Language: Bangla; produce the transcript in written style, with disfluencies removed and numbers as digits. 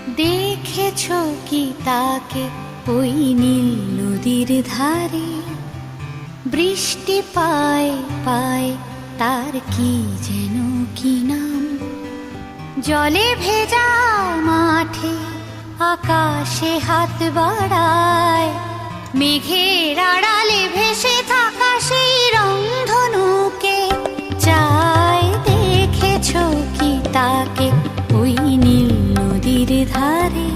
দেখেছ কি তাকে ওই নীল নদীর ধারে? বৃষ্টি পায় পায় তার কি যেন কি নাম। জলে ভেজা মাঠে আকাশে হাত বাড়ায়, মেঘের আড়ালে ভেসে থাকা সেই রংধনুকে চায়। দেখেছ কি তাকে ওই নীল নদীর ধারে?